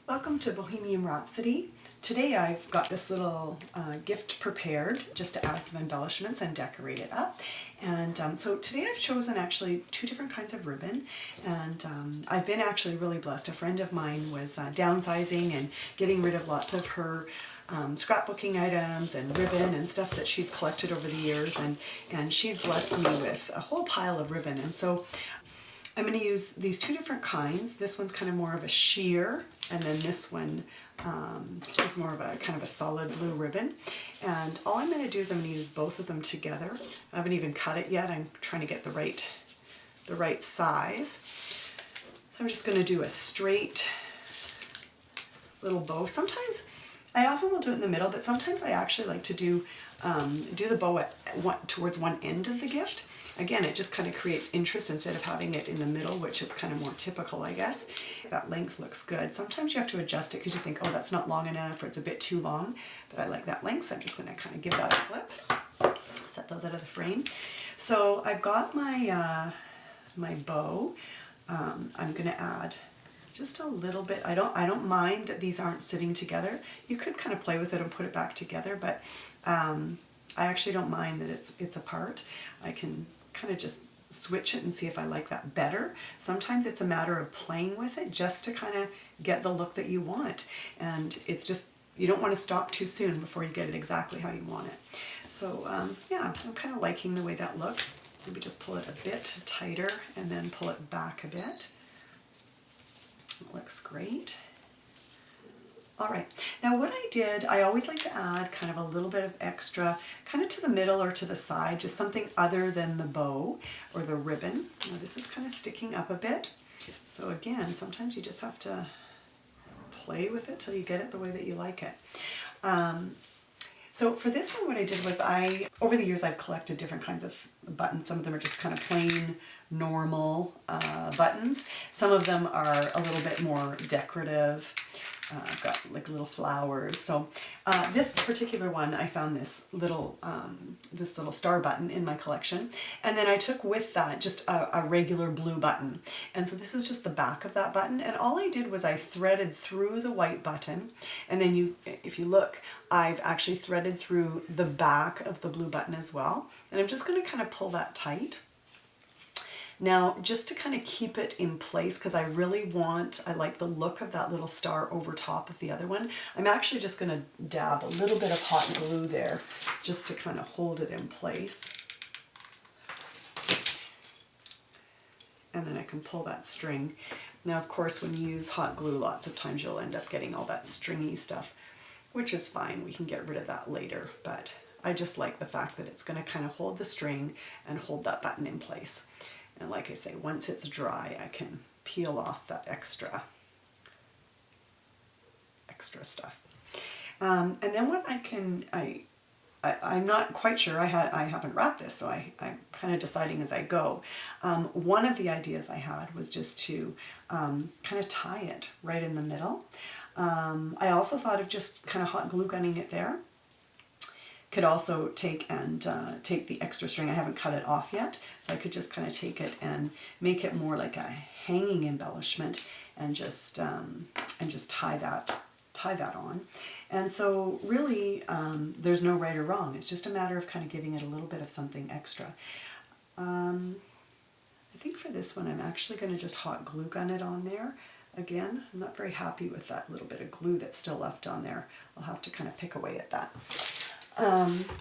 Welcome to Bohemian Rhapsody. Today I've got this little gift prepared just to add some embellishments and decorate it up. And so today I've chosen actually two different kinds of ribbon, and I've been actually really blessed. A friend of mine was downsizing and getting rid of lots of her scrapbooking items and ribbon and stuff that she'd collected over the years, and she's blessed me with a whole pile of ribbon. And so I'm going to use these two different kinds. This one's kind of more of a sheer, and then this one is more of a kind of a solid blue ribbon. And all I'm going to do is I'm going to use both of them together. I haven't even cut it yet. I'm trying to get the right size. So I'm just going to do a straight little bow. Sometimes I often will do it in the middle, but sometimes I actually like to do the bow towards one end of the gift. Again, it just kind of creates interest instead of having it in the middle, which is kind of more typical, I guess. That length looks good. Sometimes you have to adjust it because you think, oh, that's not long enough or it's a bit too long, but I like that length, so I'm just going to kind of give that a flip. Set those out of the frame. So I've got my my bow. I'm going to add just a little bit. I don't mind that these aren't sitting together. You could kind of play with it and put it back together, but I actually don't mind that it's apart. I can kind of just switch it and see if I like that better. Sometimes it's a matter of playing with it just to kind of get the look that you want. And it's just, you don't want to stop too soon before you get it exactly how you want it. So yeah, I'm kind of liking the way that looks. Maybe just pull it a bit tighter and then pull it back a bit. It looks great. All right, now what I did, I always like to add kind of a little bit of extra, kind of to the middle or to the side, just something other than the bow or the ribbon. Now this is kind of sticking up a bit. So again, sometimes you just have to play with it till you get it the way that you like it. So for this one, what I did was over the years I've collected different kinds of buttons. Some of them are just kind of plain, normal buttons. Some of them are a little bit more decorative. I've got like little flowers. So this particular one, I found this little star button in my collection, and then I took with that just a regular blue button. And so this is just the back of that button, and all I did was I threaded through the white button, and then if you look, I've actually threaded through the back of the blue button as well, and I'm just going to kind of pull that tight. Now, just to kind of keep it in place, because I like the look of that little star over top of the other one, I'm actually just going to dab a little bit of hot glue there just to kind of hold it in place. And then I can pull that string. Now, of course, when you use hot glue, lots of times you'll end up getting all that stringy stuff, which is fine. We can get rid of that later, but I just like the fact that it's going to kind of hold the string and hold that button in place. And like I say, once it's dry, I can peel off that extra stuff. And then what I'm not quite sure, I haven't wrapped this, so I'm kind of deciding as I go. One of the ideas I had was just to kind of tie it right in the middle. I also thought of just kind of hot glue gunning it there. Could also take the extra string. I haven't cut it off yet, so I could just kind of take it and make it more like a hanging embellishment and just tie that on. And so really, there's no right or wrong. It's just a matter of kind of giving it a little bit of something extra. I think for this one, I'm actually going to just hot glue gun it on there. Again, I'm not very happy with that little bit of glue that's still left on there. I'll have to kind of pick away at that.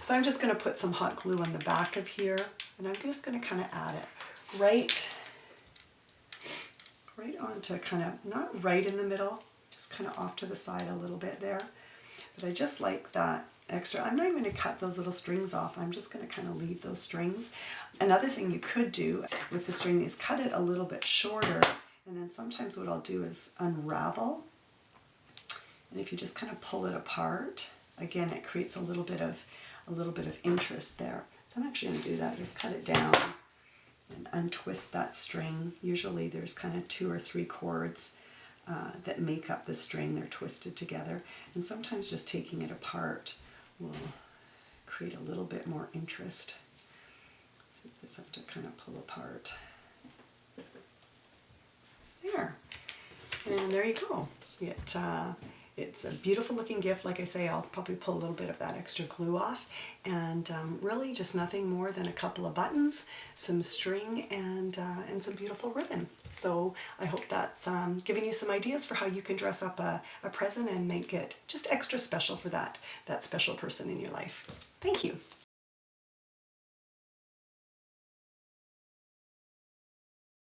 So I'm just going to put some hot glue on the back of here, and I'm just going to kind of add it right onto, kind of, not right in the middle, just kind of off to the side a little bit there. But I just like that extra. I'm not even going to cut those little strings off. I'm just going to kind of leave those strings. Another thing you could do with the string is cut it a little bit shorter, and then sometimes what I'll do is unravel. And if you just kind of pull it apart, again, it creates a little bit of interest there. So I'm actually going to do that. Just cut it down and untwist that string. Usually there's kind of 2 or 3 cords that make up the string. They're twisted together, and sometimes just taking it apart will create a little bit more interest. So you just have to kind of pull apart. There. And there you go. It's a beautiful looking gift. Like I say, I'll probably pull a little bit of that extra glue off, and really just nothing more than a couple of buttons, some string, and some beautiful ribbon. So I hope that's giving you some ideas for how you can dress up a present and make it just extra special for that special person in your life. Thank you.